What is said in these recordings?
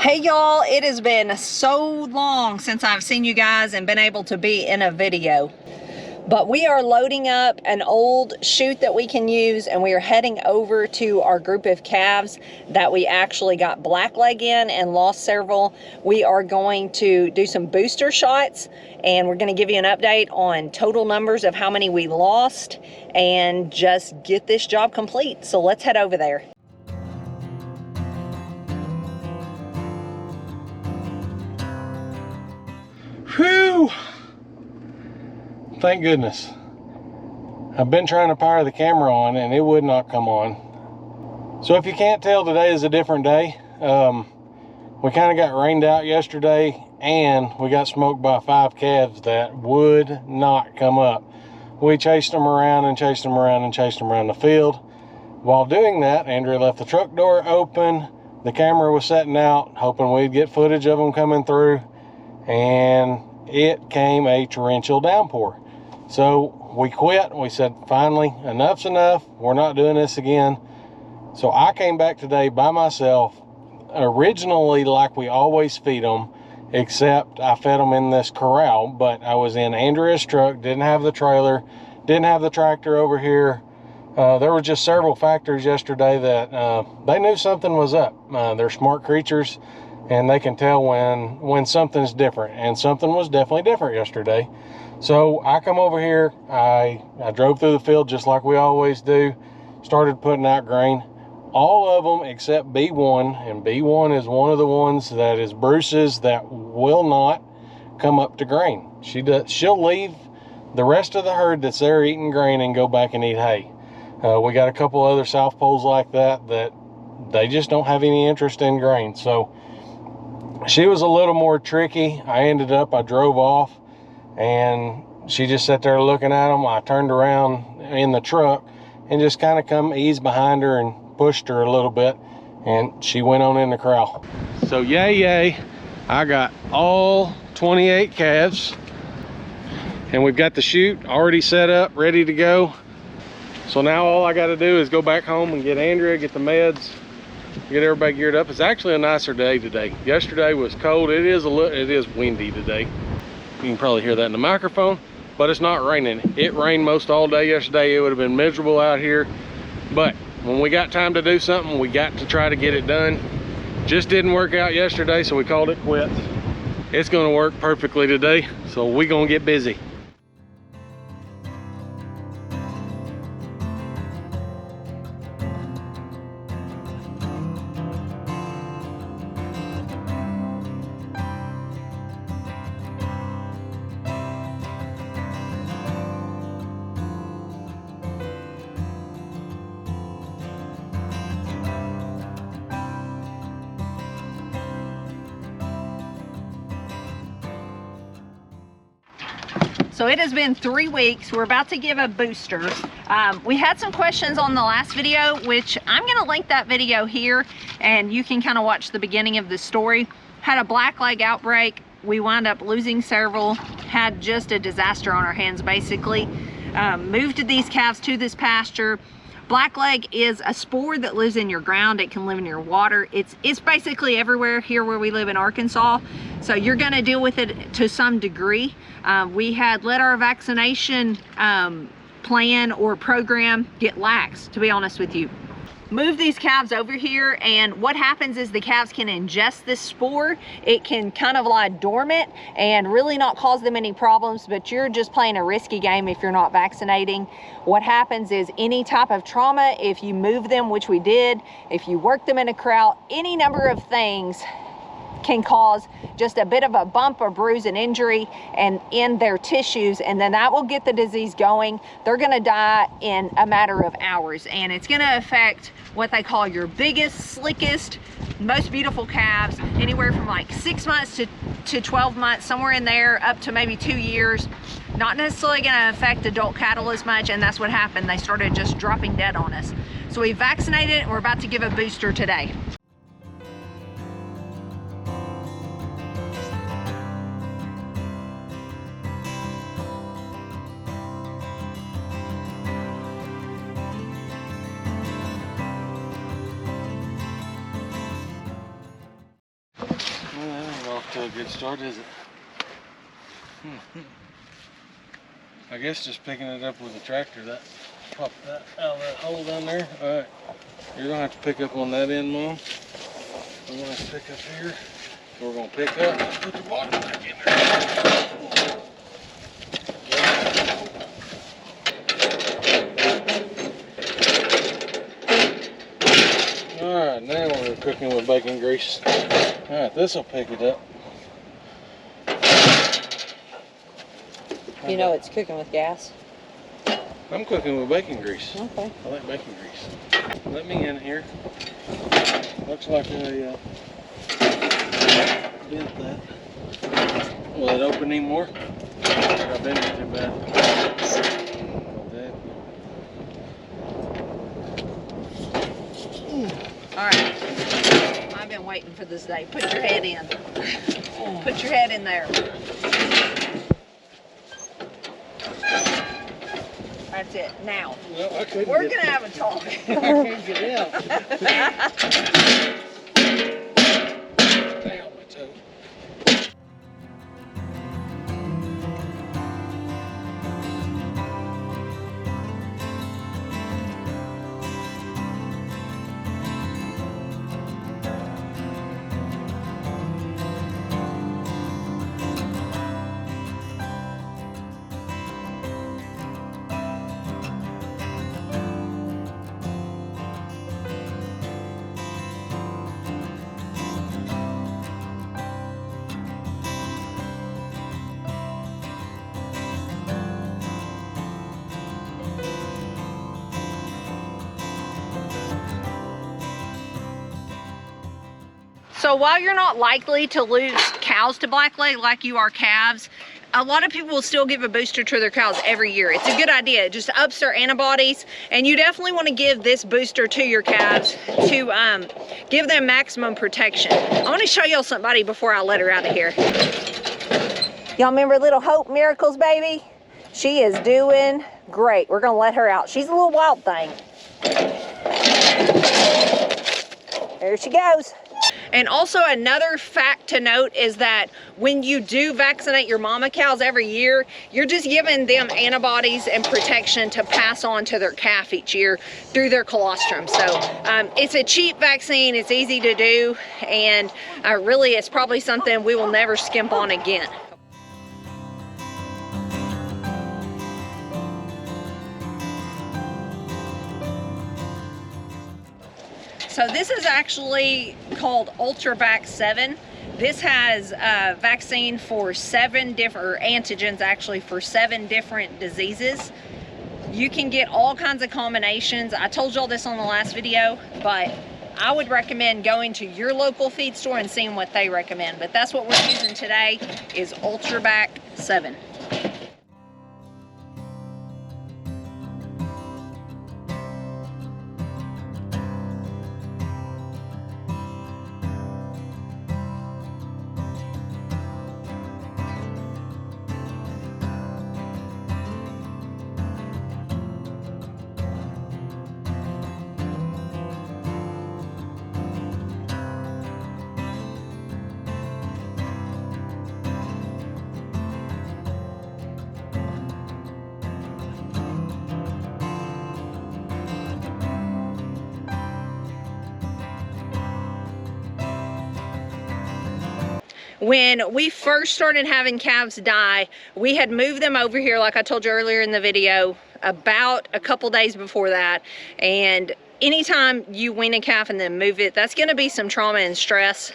Hey y'all, it has been so long since I've seen you guys and been able to be in a video. But we are loading up an old chute that we can use, and we are heading over to our group of calves that we actually got blackleg in and lost several. We are going to do some booster shots, and we're going to give you an update on total numbers of how many we lost and just get this job complete. So let's head over there. Whew! Thank goodness. I've been trying to power the camera on and it would not come on. So if you can't tell, today is a different day. We kind of got rained out yesterday and we got smoked by 5 calves that would not come up. We chased them around and chased them around and chased them around the field. While doing that, Andrea left the truck door open. The camera was setting out, hoping we'd get footage of them coming through. And it came a torrential downpour. So we quit. We said, finally, enough's enough. We're not doing this again. So I came back today by myself, originally like we always feed them, except I fed them in this corral, but I was in Andrea's truck, didn't have the trailer, didn't have the tractor over here. There were just several factors yesterday that they knew something was up. They're smart creatures, and they can tell when something's different, and something was definitely different yesterday. So I come over here, I drove through the field just like we always do, started putting out grain. All of them except B1, and B1 is one of the ones that is Bruce's that will not come up to grain. She'll leave the rest of the herd that's there eating grain and go back and eat hay. We got a couple other South Poles like that they just don't have any interest in grain. So she was a little more tricky. I drove off and she just sat there looking at them. I turned around in the truck and just kind of eased behind her and pushed her a little bit, and she went on in the corral. So yay, I got all 28 calves, and we've got the chute already set up, ready to go. So now all I got to do is go back home and get Andrea, get the meds, get everybody geared up. It's actually a nicer day today. Yesterday was cold. It is windy today. You can probably hear that in the microphone, but it's not raining. It rained most all day yesterday. It would have been miserable out here, but when we got time to do something, we got to try to get it done. Just didn't work out yesterday, so we called it quits. It's going to work perfectly today, so we're going to get busy. So it has been 3 weeks. We're about to give a booster. We had some questions on the last video, which I'm gonna link that video here, and you can kind of watch the beginning of the story. Had a blackleg outbreak. We wound up losing several, had just a disaster on our hands basically. Moved these calves to this pasture. Blackleg is a spore that lives in your ground. It can live in your water. It's basically everywhere here where we live in Arkansas. So you're gonna deal with it to some degree. We had let our vaccination plan or program get lax, to be honest with you. Move these calves over here, and what happens is the calves can ingest this spore. It can kind of lie dormant and really not cause them any problems, but you're just playing a risky game if you're not vaccinating. What happens is any type of trauma, if you move them, which we did, if you work them in a corral, any number of things can cause just a bit of a bump or bruise and injury and in their tissues, and then that will get the disease going. They're gonna die in a matter of hours, and it's gonna affect what they call your biggest, slickest, most beautiful calves, anywhere from like 6 months to 12 months, somewhere in there, up to maybe 2 years. Not necessarily gonna affect adult cattle as much, and that's what happened. They started just dropping dead on us. So we vaccinated, and we're about to give a booster today. to a good start, is it? I guess just picking it up with a tractor, that popped that out of that hole down there. Alright, you're gonna have to pick up on that end, Mom. I'm gonna have to pick up here. So we're gonna pick up and put the bottom back in there. Alright, now we're cooking with bacon grease. Alright, this will pick it up. You know it's cooking with gas. I'm cooking with bacon grease. Okay. I like bacon grease. Let me in here. Looks like I bent that. Will it open anymore? I bent it too bad. Alright. I've been waiting for this day. Put your head in. Put your head in there. That's it. Now, well, we're going to have a talk. I can't get out. Ow, my toe. So while you're not likely to lose cows to blackleg like you are calves, a lot of people will still give a booster to their cows every year. It's a good idea. It just ups their antibodies, and you definitely want to give this booster to your calves to give them maximum protection. I want to show y'all somebody before I let her out of here. Y'all remember little Hope Miracles baby? She is doing great. We're gonna let her out. She's a little wild thing. There she goes. And also another fact to note is that when you do vaccinate your mama cows every year, you're just giving them antibodies and protection to pass on to their calf each year through their colostrum. So it's a cheap vaccine, it's easy to do, and really it's probably something we will never skimp on again. So this is actually called UltraVax 7. This has a vaccine for 7 different, or antigens actually, for 7 different diseases. You can get all kinds of combinations. I told y'all this on the last video, but I would recommend going to your local feed store and seeing what they recommend. But that's what we're using today, is UltraVax 7. When we first started having calves die, we had moved them over here, like I told you earlier in the video, about a couple days before that. And anytime you wean a calf and then move it, that's gonna be some trauma and stress.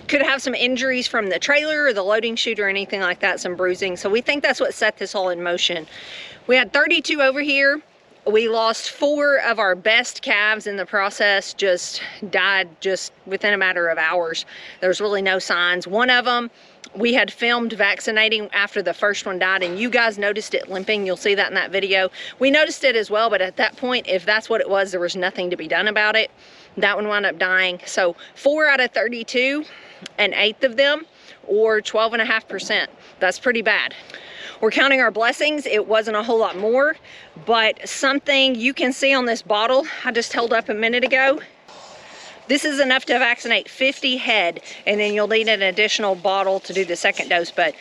Could have some injuries from the trailer or the loading chute or anything like that, some bruising. So we think that's what set this all in motion. We had 32 over here. We lost 4 of our best calves in the process, just died just within a matter of hours. There's really no signs. One of them, we had filmed vaccinating after the first one died, and you guys noticed it limping. You'll see that in that video. We noticed it as well, but at that point, if that's what it was, there was nothing to be done about it. That one wound up dying. So 4 out of 32, an eighth of them, or 12.5%. That's pretty bad. We're counting our blessings. It wasn't a whole lot more, but something you can see on this bottle I just held up a minute ago. This is enough to vaccinate 50 head, and then you'll need an additional bottle to do the second dose. But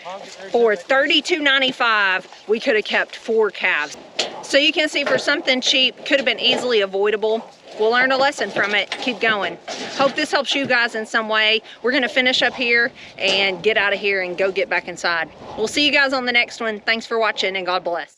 for $32.95, we could have kept 4 calves. So you can see, for something cheap, could have been easily avoidable. We'll learn a lesson from it. Keep going. Hope this helps you guys in some way. We're going to finish up here and get out of here and go get back inside. We'll see you guys on the next one. Thanks for watching, and God bless.